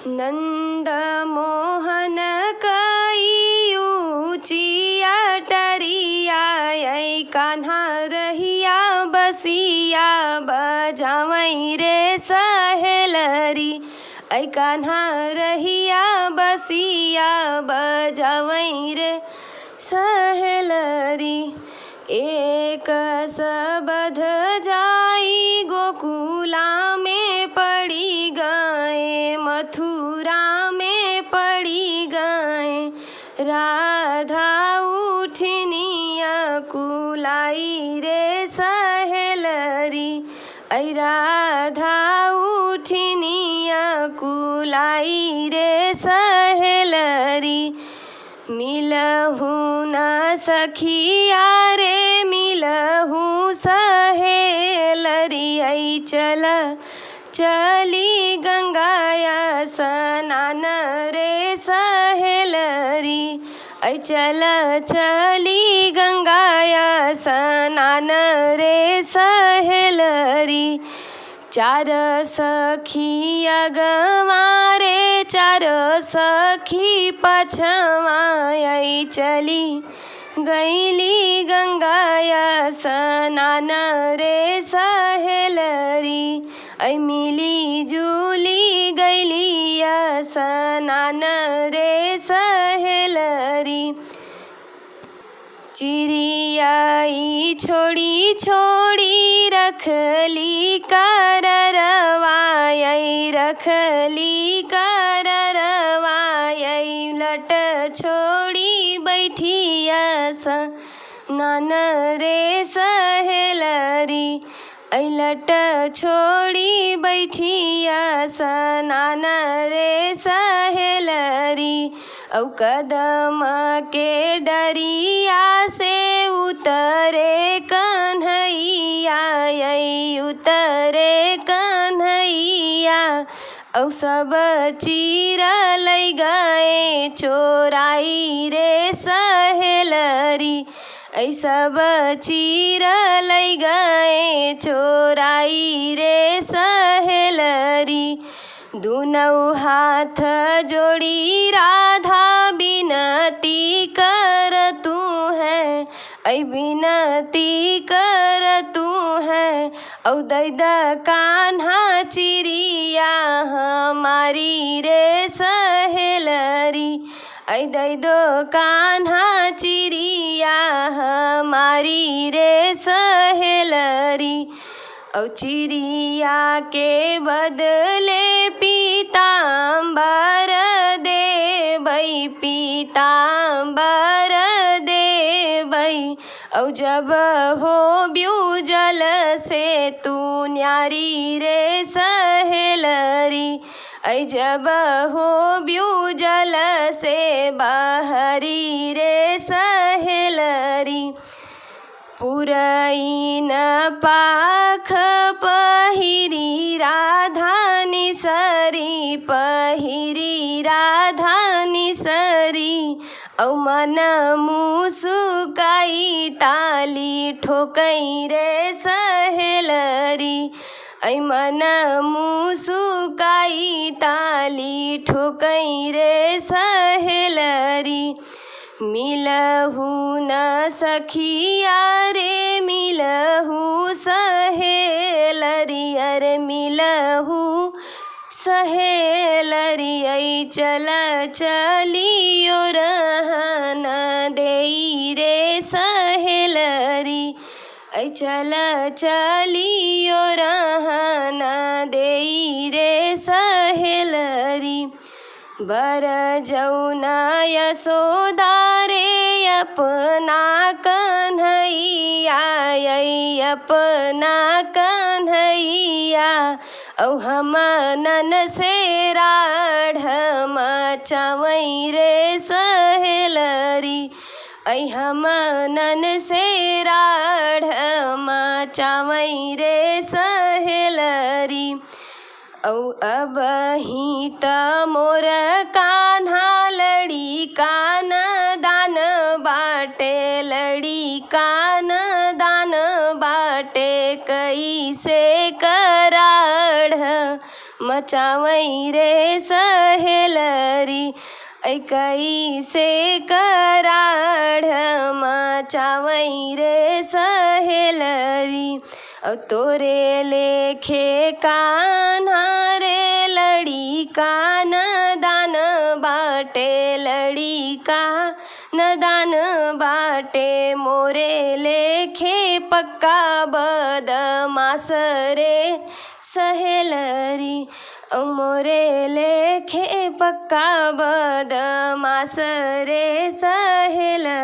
नंद मोहन कई ऊँचिया टरिया, कान्हा रहिया बसिया बजावई रे सहेलरी। ऐ कान्हा रहिया बसिया बजावई रे सहेलरी। एक सबध जाई गोकुला में पड़ी गए, मथुरा में पड़ी गए। राधा उठनिया कुलाई रे सहेलरी। ऐ राधा उठनिया कुलाई रे सहेलरी। मिलहु न सखिया रे मिलहु सहेलरी। ऐ चल चली गंगाया स्नान रे सहेलरी। ऐ चल चली गंगाया स्नान रे सहेलरी। चार सखी अगवारे चार सखी पछवा, ऐ चली गईली गंगाया स्नान रे सहेलरी। ऐ मिली जुली गईली स्नान रे सहेलरी। चिड़ियाई छोड़ी छोड़ी रखली कररवा, रखली कररवा। लट छोड़ी बैठिया स्नान रे सहेलरी। लट छोड़ी बैठिया स्नान रे सहेलरी। औ कदम के डरिया से उतरे कन्हैया, उतरे कन्हैया। औ सब चीरा लई गए चोराई रे सहेलरी। ऐ सब चीरा लई गए चोराई रे सहेलरी। दुनौ हाथ जोड़ी राधा बिनती कर तू है, ऐ बिनती कर तू है। औ दैद कान्हा चिड़िया हमारी रे सहेलरी। ऐ दैदो कान्हा चिड़िया हमारी रे सहेलरी। औ चिड़िया के बदले पीताम्बर देबै, पीताम्बर देबै। औ जब हो ब्यूजल से तू न्यारी रे सहेलरी। ऐ जब हो ब्यूजल से बाहरी रे सहेलरी। पुरैन पाख पहिरी राधा निसरी, पहिरी राधा निसरी। औ मन मुसुकाई ताली ठोकै रे सहेलरी। ऐ मन मुसुकाई ताली ठोकै रे सहेलरी। मिलहु न सखिया रे मिलहु सहेलरी। अरे मिलहु सहेलरी। ऐ चल चलियो रहन देई रे सहेलरी। ऐ चल चलियो रहन देई रे सहेलरी। बर जौना यशोदा रे अपना कन्हैया, अपना कन्हैया। औ हमनन से राढ़ मचावई रे सहेलरी। ऐ हमनन से राढ़ मचावई रे सहेलरी। औ अबही त मोर कान्हा लड़ी कान दान बाटे, लड़ी कान दान बाटे। कैसे कराढ़ मचावई रे सहेलरी कैसे कराढ़ मचावई रे सहेलरी तोरे लेखे कान्हा रे लड़ी का नदान बाटे लड़ी का नदान बाटे मोरे लेखे पक्का बदमाश रे सहेलरी मोरे लेखे पक्का बदमाश रे सहेलरी।